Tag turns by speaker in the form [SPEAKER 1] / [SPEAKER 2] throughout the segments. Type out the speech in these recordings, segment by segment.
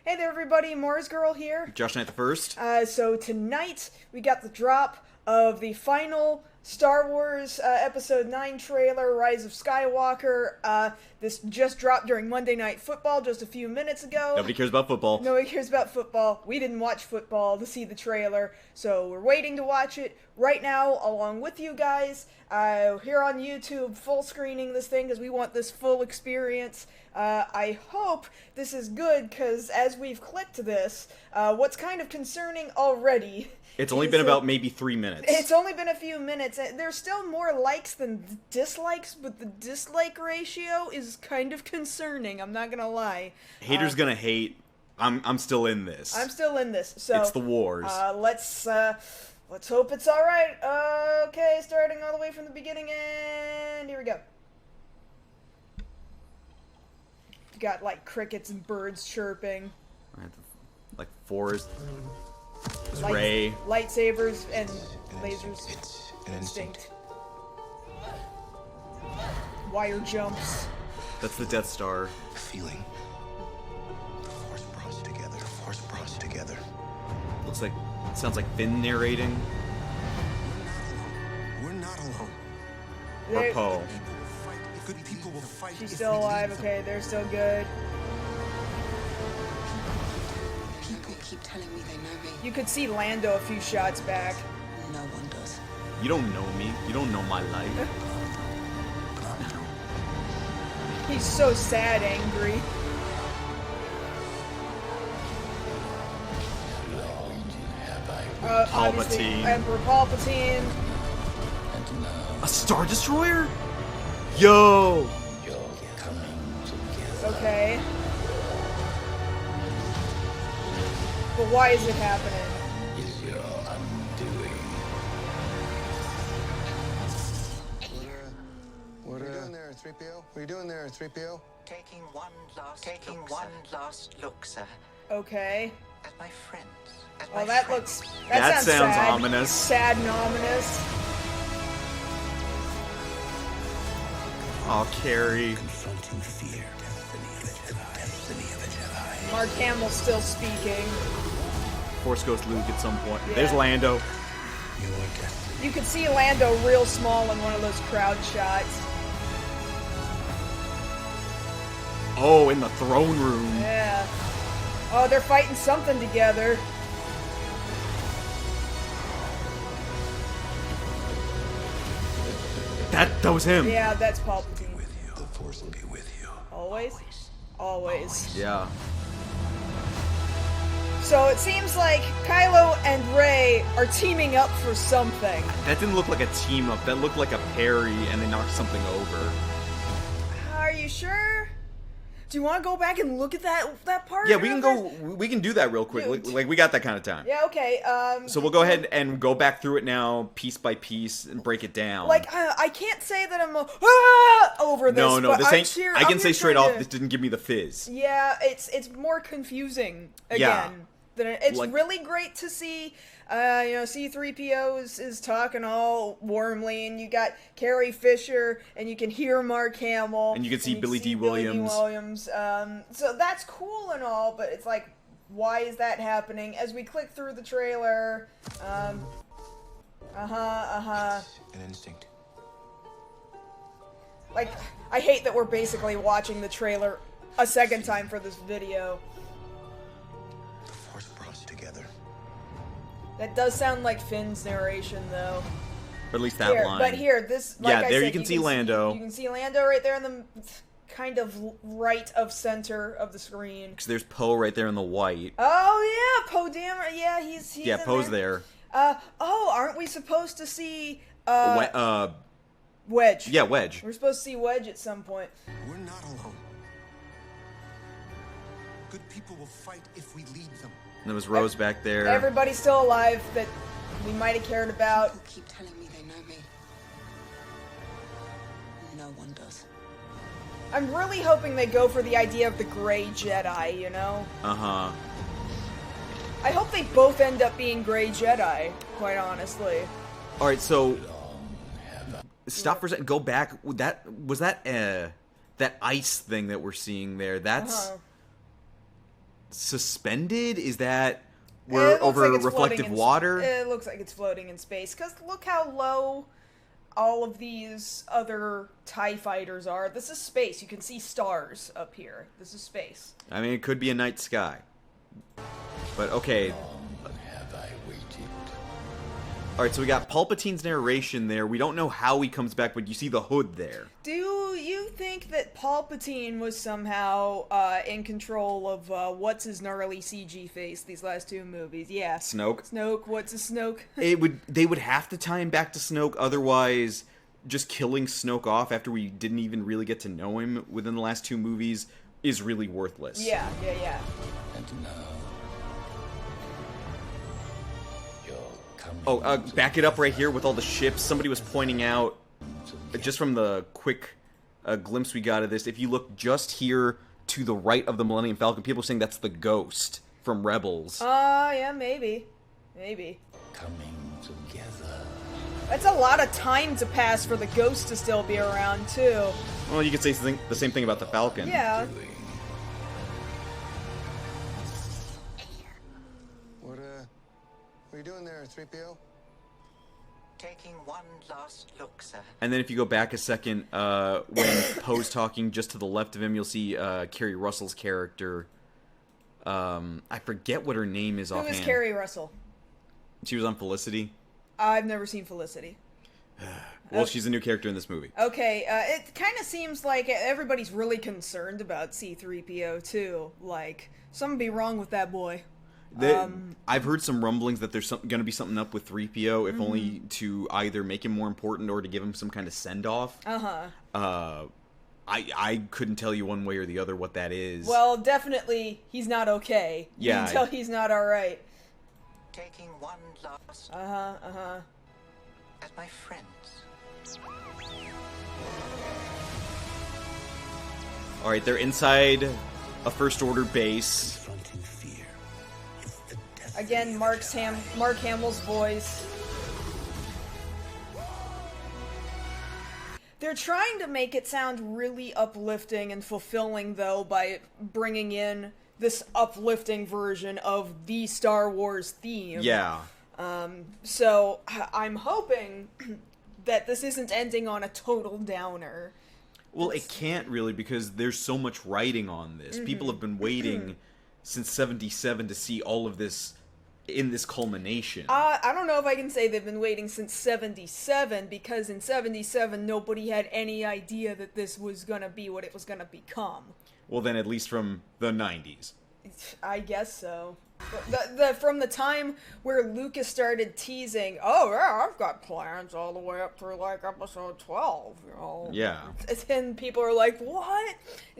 [SPEAKER 1] Hey there everybody, MarzGurl here.
[SPEAKER 2] JoshKnightTheFirst.
[SPEAKER 1] So tonight we got the drop of the final Star Wars Episode 9 trailer, Rise of Skywalker. This just dropped during Monday Night Football just a few minutes ago.
[SPEAKER 2] Nobody cares about football.
[SPEAKER 1] Nobody cares about football. We didn't watch football to see the trailer, so we're waiting to watch it right now along with you guys. Here on YouTube, full screening this thing because we want this full experience. I hope this is good because as we've clicked this, what's kind of concerning already...
[SPEAKER 2] It's only been about maybe 3 minutes.
[SPEAKER 1] It's only been a few minutes. There's still more likes than dislikes, but the dislike ratio is kind of concerning, I'm not gonna lie.
[SPEAKER 2] Haters gonna hate. I'm still in this.
[SPEAKER 1] I'm still in this, so...
[SPEAKER 2] It's the wars.
[SPEAKER 1] Let's hope it's alright. Okay, starting all the way from the beginning, and here we go. You got, like, crickets and birds chirping.
[SPEAKER 2] Like forest. Ray.
[SPEAKER 1] Lightsabers and lasers.
[SPEAKER 3] It's an instinct.
[SPEAKER 1] Wire jumps.
[SPEAKER 2] That's the Death Star.
[SPEAKER 3] A feeling. The Force brought us together. The Force brought us together.
[SPEAKER 2] Looks like, sounds like Finn narrating.
[SPEAKER 3] We're not alone.
[SPEAKER 2] Or Poe.
[SPEAKER 3] Good people will fight.
[SPEAKER 1] She's still alive. Okay, they're still good.
[SPEAKER 4] People keep telling me they know me.
[SPEAKER 1] You could see Lando a few shots back.
[SPEAKER 4] No one does.
[SPEAKER 2] You don't know me. You don't know my life.
[SPEAKER 1] He's so sad, angry. Obviously,
[SPEAKER 2] Palpatine.
[SPEAKER 1] Emperor Palpatine.
[SPEAKER 2] A Star Destroyer? Yo!
[SPEAKER 1] Okay. But why is it happening?
[SPEAKER 3] What are you doing there, 3PO? What are you doing there, 3PO?
[SPEAKER 5] Taking one last look, sir.
[SPEAKER 1] Okay.
[SPEAKER 5] At my friends.
[SPEAKER 1] Well, that looks...
[SPEAKER 2] That sounds
[SPEAKER 1] sad.
[SPEAKER 2] ominous.
[SPEAKER 1] Sad and ominous.
[SPEAKER 2] Oh, Carrie.
[SPEAKER 3] Confronting fear. Destiny of a Jedi.
[SPEAKER 1] Mark Hamill's still speaking.
[SPEAKER 2] Force Ghost Luke at some point.
[SPEAKER 1] Yeah.
[SPEAKER 2] There's Lando.
[SPEAKER 3] Your destiny.
[SPEAKER 1] You could see Lando real small in one of those crowd shots.
[SPEAKER 2] Oh, in the throne room.
[SPEAKER 1] Yeah. Oh, they're fighting something together.
[SPEAKER 2] That was him.
[SPEAKER 1] Yeah, that's Palpatine.
[SPEAKER 3] With you. The Force will be with you.
[SPEAKER 1] Always? Always.
[SPEAKER 2] Yeah.
[SPEAKER 1] So it seems like Kylo and Rey are teaming up for something.
[SPEAKER 2] That didn't look like a team up. That looked like a parry and they knocked something over.
[SPEAKER 1] Are you sure? Do you want to go back and look at that part?
[SPEAKER 2] Yeah, we can go. We can do that real quick. Like we got that kind of time.
[SPEAKER 1] Yeah, okay.
[SPEAKER 2] So we'll go ahead and go back through it now, piece by piece, and break it down.
[SPEAKER 1] Like, I can't say that I'm over this.
[SPEAKER 2] No,
[SPEAKER 1] but
[SPEAKER 2] this
[SPEAKER 1] I'm
[SPEAKER 2] ain't.
[SPEAKER 1] here-
[SPEAKER 2] I
[SPEAKER 1] I'm
[SPEAKER 2] can say
[SPEAKER 1] here
[SPEAKER 2] straight
[SPEAKER 1] trying
[SPEAKER 2] off,
[SPEAKER 1] to-
[SPEAKER 2] this didn't give me the fizz.
[SPEAKER 1] Yeah, it's more confusing again.
[SPEAKER 2] Yeah.
[SPEAKER 1] It's
[SPEAKER 2] Like-
[SPEAKER 1] really great to see, C-3PO is talking all warmly, and you got Carrie Fisher, and you can hear Mark Hamill.
[SPEAKER 2] And you can see Billy D.
[SPEAKER 1] Billy
[SPEAKER 2] Williams.
[SPEAKER 1] So that's cool and all, but it's like, why is that happening? As we click through the trailer,
[SPEAKER 3] An instinct.
[SPEAKER 1] like, I hate that we're basically watching the trailer a second time for this video.
[SPEAKER 3] The Force brought us together.
[SPEAKER 1] That does sound like Finn's narration, though.
[SPEAKER 2] Or at least that
[SPEAKER 1] Here,
[SPEAKER 2] line.
[SPEAKER 1] but here, this, like
[SPEAKER 2] Yeah,
[SPEAKER 1] I
[SPEAKER 2] there
[SPEAKER 1] said,
[SPEAKER 2] you can see Lando.
[SPEAKER 1] You can see Lando right there in the kind of right of center of the screen.
[SPEAKER 2] Because there's Poe right there in the white.
[SPEAKER 1] Oh yeah, Poe Dameron. Yeah, he's
[SPEAKER 2] Yeah,
[SPEAKER 1] in
[SPEAKER 2] Poe's there.
[SPEAKER 1] Aren't we supposed to see Wedge?
[SPEAKER 2] Yeah, Wedge.
[SPEAKER 1] We're supposed to see Wedge at some point.
[SPEAKER 3] We're not alone. Good people will fight if we lead them.
[SPEAKER 2] And there was Rose back there.
[SPEAKER 1] Everybody's still alive that we might have cared about.
[SPEAKER 4] People keep telling me they know me. No one does.
[SPEAKER 1] I'm really hoping they go for the idea of the Gray Jedi, you know?
[SPEAKER 2] Uh-huh.
[SPEAKER 1] I hope they both end up being Gray Jedi, quite honestly.
[SPEAKER 2] Alright, so... Stop for a second. Go back. Was that that ice thing that we're seeing there? That's... suspended? Is that
[SPEAKER 1] It
[SPEAKER 2] we're
[SPEAKER 1] looks
[SPEAKER 2] over
[SPEAKER 1] like it's floating
[SPEAKER 2] reflective
[SPEAKER 1] in
[SPEAKER 2] water?
[SPEAKER 1] It looks like it's floating in space. Because look how low all of these other TIE fighters are. This is space. You can see stars up here. This is space.
[SPEAKER 2] I mean, it could be a night sky. But okay.
[SPEAKER 3] Have I waited?
[SPEAKER 2] Alright, so we got Palpatine's narration there. We don't know how he comes back, but you see the hood there.
[SPEAKER 1] Do you think that Palpatine was somehow in control of what's his gnarly CG face these last two movies? Yeah.
[SPEAKER 2] Snoke?
[SPEAKER 1] Snoke, what's a Snoke?
[SPEAKER 2] They would have to tie him back to Snoke, otherwise just killing Snoke off after we didn't even really get to know him within the last two movies is really worthless.
[SPEAKER 1] Yeah.
[SPEAKER 3] And now you're coming.
[SPEAKER 2] Oh, back it up right here with all the ships. Somebody was pointing out, just from the quick glimpse we got of this, if you look just here to the right of the Millennium Falcon, people are saying that's the Ghost from Rebels.
[SPEAKER 1] Yeah, maybe.
[SPEAKER 3] Coming together.
[SPEAKER 1] That's a lot of time to pass for the Ghost to still be around, too.
[SPEAKER 2] Well, you could say the same thing about the Falcon.
[SPEAKER 1] Yeah.
[SPEAKER 6] What are you doing there, 3PO?
[SPEAKER 5] Taking one last look, sir.
[SPEAKER 2] And then if you go back a second, when Poe's talking just to the left of him, you'll see Kerry Russell's character. I forget what her name is
[SPEAKER 1] Who
[SPEAKER 2] offhand.
[SPEAKER 1] is Kerry Russell?
[SPEAKER 2] She was on Felicity.
[SPEAKER 1] I've never seen Felicity.
[SPEAKER 2] Well, she's a new character in this movie.
[SPEAKER 1] Okay, it kind of seems like everybody's really concerned about C-3PO, too. Like, something be wrong with that boy.
[SPEAKER 2] I've heard some rumblings that there's going to be something up with 3PO, if only to either make him more important or to give him some kind of send-off. I couldn't tell you one way or the other what that is.
[SPEAKER 1] Well, definitely, he's not okay.
[SPEAKER 2] Yeah.
[SPEAKER 1] You can tell he's not alright.
[SPEAKER 5] Taking one last as my friends.
[SPEAKER 2] Alright, they're inside a First Order base.
[SPEAKER 3] Confronting fear. It's the death.
[SPEAKER 1] Again, Mark Hamill's voice. They're trying to make it sound really uplifting and fulfilling, though, by bringing in this uplifting version of the Star Wars theme.
[SPEAKER 2] Yeah.
[SPEAKER 1] So, I'm hoping that this isn't ending on a total downer.
[SPEAKER 2] Well, it can't really, because there's so much writing on this. People have been waiting since 77 to see all of this in this culmination.
[SPEAKER 1] I don't know if I can say they've been waiting since 77, because in 77 nobody had any idea that this was gonna be what it was gonna become.
[SPEAKER 2] Well, then at least from the 90s.
[SPEAKER 1] I guess so. From the time where Lucas started teasing, oh yeah, I've got plans all the way up through like episode 12, you know.
[SPEAKER 2] Yeah.
[SPEAKER 1] And people are like, what?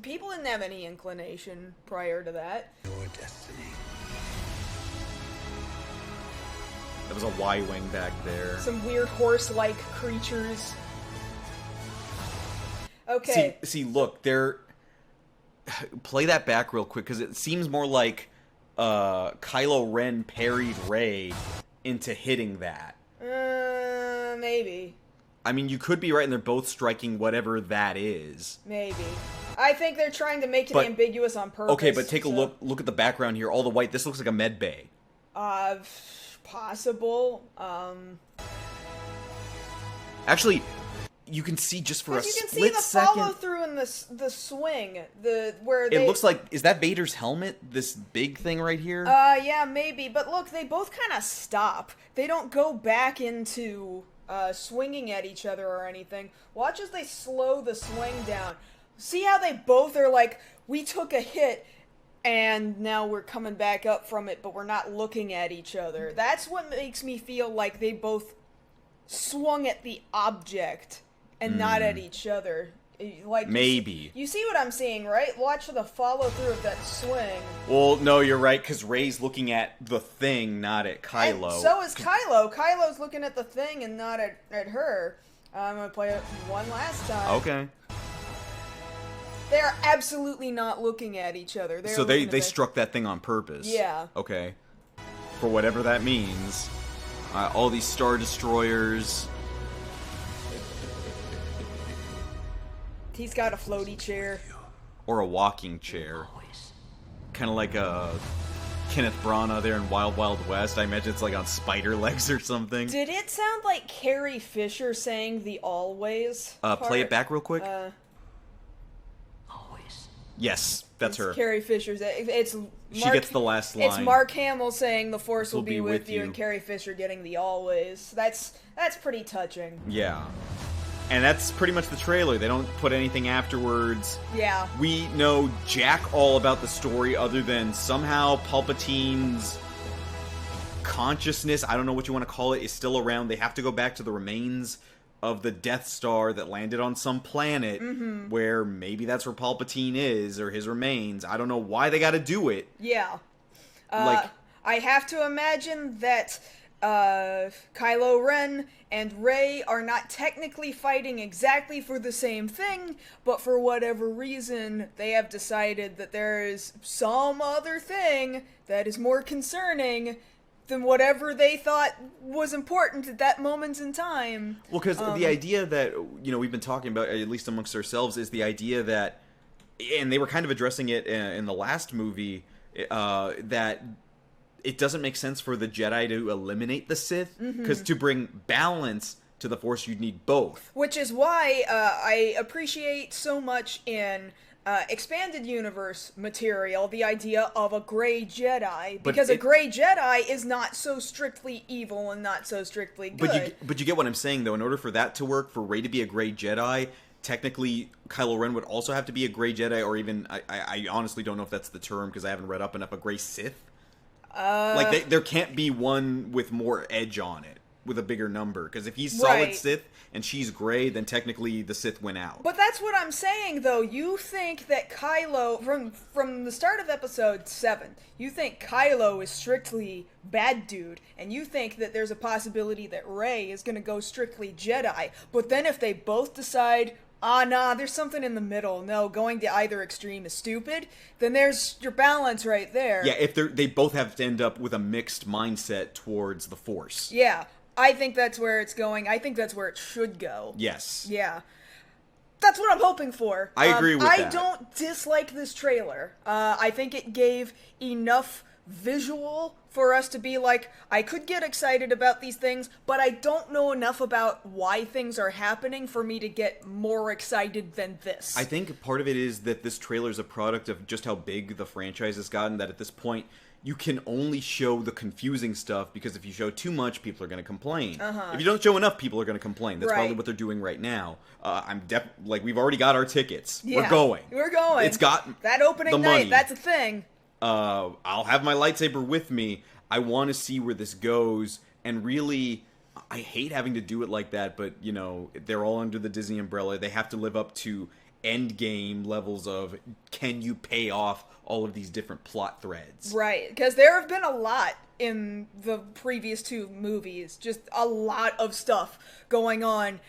[SPEAKER 1] People didn't have any inclination prior to that.
[SPEAKER 3] Your destiny.
[SPEAKER 2] There was a Y-Wing back there.
[SPEAKER 1] Some weird horse-like creatures. Okay.
[SPEAKER 2] See, look, they're... Play that back real quick, because it seems more like Kylo Ren parried Rey into hitting that.
[SPEAKER 1] Maybe.
[SPEAKER 2] I mean, you could be right, and they're both striking whatever that is.
[SPEAKER 1] Maybe. I think they're trying to make it
[SPEAKER 2] But-
[SPEAKER 1] ambiguous on purpose.
[SPEAKER 2] Okay, but take a look at the background here. All the white. This looks like a med bay.
[SPEAKER 1] Possible.
[SPEAKER 2] Actually, you can see just for a
[SPEAKER 1] Because you can see
[SPEAKER 2] split
[SPEAKER 1] the
[SPEAKER 2] second.
[SPEAKER 1] follow through in the swing, where
[SPEAKER 2] It looks like, is that Vader's helmet? This big thing right here?
[SPEAKER 1] Yeah, maybe. But look, they both kind of stop. They don't go back into swinging at each other or anything. Watch as they slow the swing down. See how they both are like, we took a hit, and now we're coming back up from it, but we're not looking at each other. That's what makes me feel like they both swung at the object and not at each other. Like
[SPEAKER 2] Maybe.
[SPEAKER 1] You see what I'm seeing, right? Watch the follow through of that swing.
[SPEAKER 2] Well, no, you're right, because Rey's looking at the thing, not at Kylo.
[SPEAKER 1] And so is Kylo. Kylo's looking at the thing and not at her. I'm gonna play it one last time.
[SPEAKER 2] Okay.
[SPEAKER 1] They're absolutely not looking at each other. They're
[SPEAKER 2] So they
[SPEAKER 1] looking at
[SPEAKER 2] struck that thing on purpose.
[SPEAKER 1] Yeah.
[SPEAKER 2] Okay. For whatever that means. All these Star Destroyers.
[SPEAKER 1] He's got a floaty chair.
[SPEAKER 2] Or a walking chair. kind of like a Kenneth Branagh there in Wild Wild West. I imagine it's like on spider legs or something.
[SPEAKER 1] Did it sound like Carrie Fisher saying the always part?
[SPEAKER 2] Play it back real quick.
[SPEAKER 5] Always.
[SPEAKER 2] Yes, that's her.
[SPEAKER 1] Carrie Fisher's.
[SPEAKER 2] She gets the last line.
[SPEAKER 1] It's Mark Hamill saying the Force will be with you, and Carrie Fisher getting the always. That's pretty touching.
[SPEAKER 2] Yeah. And that's pretty much the trailer. They don't put anything afterwards.
[SPEAKER 1] Yeah.
[SPEAKER 2] We know jack all about the story other than somehow Palpatine's consciousness, I don't know what you want to call it, is still around. They have to go back to the remains of the Death Star that landed on some planet where maybe that's where Palpatine is, or his remains. I don't know why they gotta do it.
[SPEAKER 1] Yeah.
[SPEAKER 2] Like,
[SPEAKER 1] I have to imagine that Kylo Ren and Rey are not technically fighting exactly for the same thing, but for whatever reason, they have decided that there is some other thing that is more concerning than whatever they thought was important at that moment in time.
[SPEAKER 2] well, because the idea that, we've been talking about, at least amongst ourselves, is the idea that, and they were kind of addressing it in the last movie, that it doesn't make sense for the Jedi to eliminate the Sith, because to bring balance to the Force, you'd need both.
[SPEAKER 1] Which is why I appreciate so much in expanded universe material the idea of a gray Jedi, because a gray Jedi is not so strictly evil and not so strictly good.
[SPEAKER 2] But you get what I'm saying, though. In order for that to work, for Rey to be a gray Jedi, technically Kylo Ren would also have to be a gray Jedi, or even, I honestly don't know if that's the term, because I haven't read up enough, a gray Sith. Like, there can't be one with more edge on it, with a bigger number. Because if he's solid Sith and she's gray, then technically the Sith went out.
[SPEAKER 1] But that's what I'm saying, though. You think that Kylo, from the start of Episode 7, you think Kylo is strictly bad dude, and you think that there's a possibility that Rey is going to go strictly Jedi. But then if they both decide, nah, there's something in the middle, no, going to either extreme is stupid, then there's your balance right there.
[SPEAKER 2] Yeah, if they both have to end up with a mixed mindset towards the Force.
[SPEAKER 1] Yeah, I think that's where it's going. I think that's where it should go.
[SPEAKER 2] Yes.
[SPEAKER 1] Yeah. That's what I'm hoping for.
[SPEAKER 2] I agree with that.
[SPEAKER 1] I don't dislike this trailer. I think it gave enough visual for us to be like, I could get excited about these things, but I don't know enough about why things are happening for me to get more excited than this.
[SPEAKER 2] I think part of it is that this trailer is a product of just how big the franchise has gotten, that at this point, you can only show the confusing stuff, because if you show too much, people are going to complain. If you don't show enough, people are going to complain. That's probably what they're doing right now. We've already got our tickets.
[SPEAKER 1] Yeah,
[SPEAKER 2] we're going.
[SPEAKER 1] We're going.
[SPEAKER 2] It's got
[SPEAKER 1] that opening
[SPEAKER 2] the
[SPEAKER 1] night,
[SPEAKER 2] money.
[SPEAKER 1] that's a thing.
[SPEAKER 2] I'll have my lightsaber with me. I want to see where this goes, and really, I hate having to do it like that, but, they're all under the Disney umbrella. They have to live up to endgame levels of, can you pay off all of these different plot threads?
[SPEAKER 1] Right, because there have been a lot in the previous two movies, just a lot of stuff going on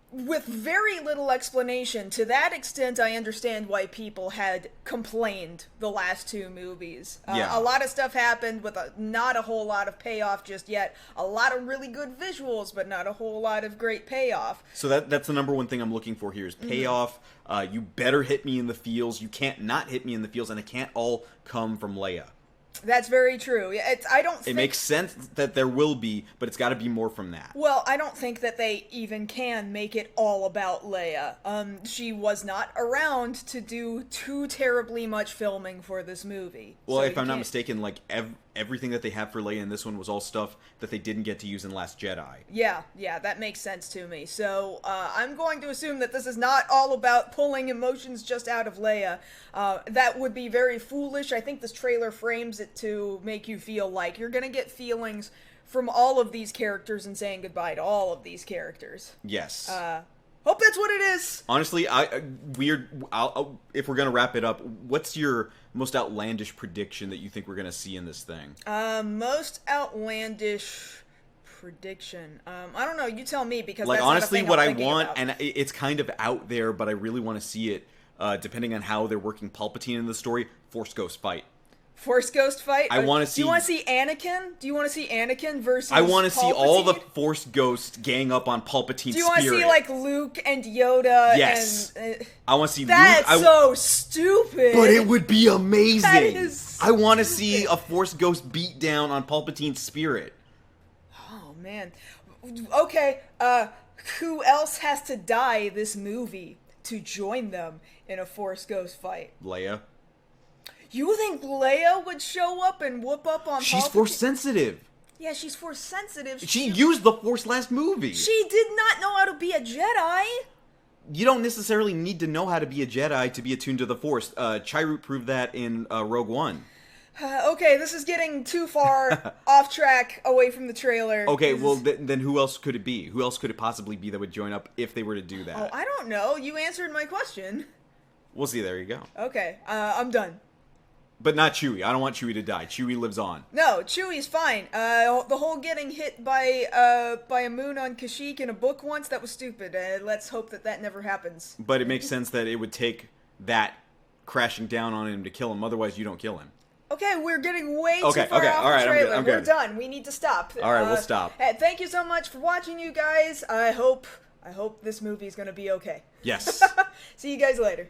[SPEAKER 1] with very little explanation. To that extent, I understand why people had complained the last two movies. A lot of stuff happened with not a whole lot of payoff just yet. A lot of really good visuals, but not a whole lot of great payoff.
[SPEAKER 2] So that's the number one thing I'm looking for here is payoff. You better hit me in the feels. You can't not hit me in the feels, and it can't all come from Leia.
[SPEAKER 1] That's very true.
[SPEAKER 2] It makes sense that there will be, but it's got to be more from that.
[SPEAKER 1] Well, I don't think that they even can make it all about Leia. She was not around to do too terribly much filming for this movie.
[SPEAKER 2] Well, if I'm not mistaken, everything that they have for Leia in this one was all stuff that they didn't get to use in Last Jedi.
[SPEAKER 1] Yeah, that makes sense to me. So, I'm going to assume that this is not all about pulling emotions just out of Leia. That would be very foolish. I think this trailer frames it to make you feel like you're gonna get feelings from all of these characters and saying goodbye to all of these characters.
[SPEAKER 2] Yes.
[SPEAKER 1] Hope that's what it is.
[SPEAKER 2] Honestly, if we're gonna wrap it up, what's your most outlandish prediction that you think we're gonna see in this thing?
[SPEAKER 1] Most outlandish prediction. I don't know. You tell me, because
[SPEAKER 2] like,
[SPEAKER 1] that's
[SPEAKER 2] honestly,
[SPEAKER 1] not a thing
[SPEAKER 2] what I want,
[SPEAKER 1] about.
[SPEAKER 2] and it's kind of out there, but I really want to see it. Depending on how they're working Palpatine in the story, Force Ghost fight.
[SPEAKER 1] Force Ghost fight?
[SPEAKER 2] I want to see...
[SPEAKER 1] Do you want to see Anakin? Do you want to see Anakin versus
[SPEAKER 2] I want to see all the
[SPEAKER 1] Palpatine?
[SPEAKER 2] Force Ghosts gang up on Palpatine's spirit.
[SPEAKER 1] Do you want to see, like, Luke and Yoda?
[SPEAKER 2] Yes.
[SPEAKER 1] And,
[SPEAKER 2] I want to see
[SPEAKER 1] that's
[SPEAKER 2] Luke.
[SPEAKER 1] so stupid.
[SPEAKER 2] But it would be amazing.
[SPEAKER 1] That is
[SPEAKER 2] I want to
[SPEAKER 1] stupid.
[SPEAKER 2] see a Force Ghost beat down on Palpatine's spirit.
[SPEAKER 1] Oh, man. Okay, who else has to die this movie to join them in a Force Ghost fight?
[SPEAKER 2] Leia.
[SPEAKER 1] You think Leia would show up and whoop up on
[SPEAKER 2] She's
[SPEAKER 1] Palpatine?
[SPEAKER 2] Force sensitive.
[SPEAKER 1] Yeah, she's Force sensitive.
[SPEAKER 2] She used the Force last movie.
[SPEAKER 1] She did not know how to be a Jedi.
[SPEAKER 2] You don't necessarily need to know how to be a Jedi to be attuned to the Force. Chirrut proved that in Rogue One.
[SPEAKER 1] Okay, this is getting too far off track away from the trailer.
[SPEAKER 2] Okay, well, then who else could it be? Who else could it possibly be that would join up if they were to do that?
[SPEAKER 1] Oh, I don't know. You answered my question.
[SPEAKER 2] We'll see. There you go.
[SPEAKER 1] Okay, I'm done.
[SPEAKER 2] But not Chewie. I don't want Chewie to die. Chewie lives on.
[SPEAKER 1] No, Chewie's fine. The whole getting hit by a moon on Kashyyyk in a book once, that was stupid. Let's hope that never happens.
[SPEAKER 2] But it makes sense that it would take that crashing down on him to kill him. Otherwise, you don't kill him.
[SPEAKER 1] Okay, we're getting way
[SPEAKER 2] Okay,
[SPEAKER 1] too far
[SPEAKER 2] okay,
[SPEAKER 1] off
[SPEAKER 2] all right,
[SPEAKER 1] the
[SPEAKER 2] I'm good,
[SPEAKER 1] trailer.
[SPEAKER 2] I'm
[SPEAKER 1] We're
[SPEAKER 2] good.
[SPEAKER 1] done. We need to stop.
[SPEAKER 2] All right, we'll stop.
[SPEAKER 1] Thank you so much for watching, you guys. I hope this movie is gonna be okay.
[SPEAKER 2] Yes.
[SPEAKER 1] See you guys later.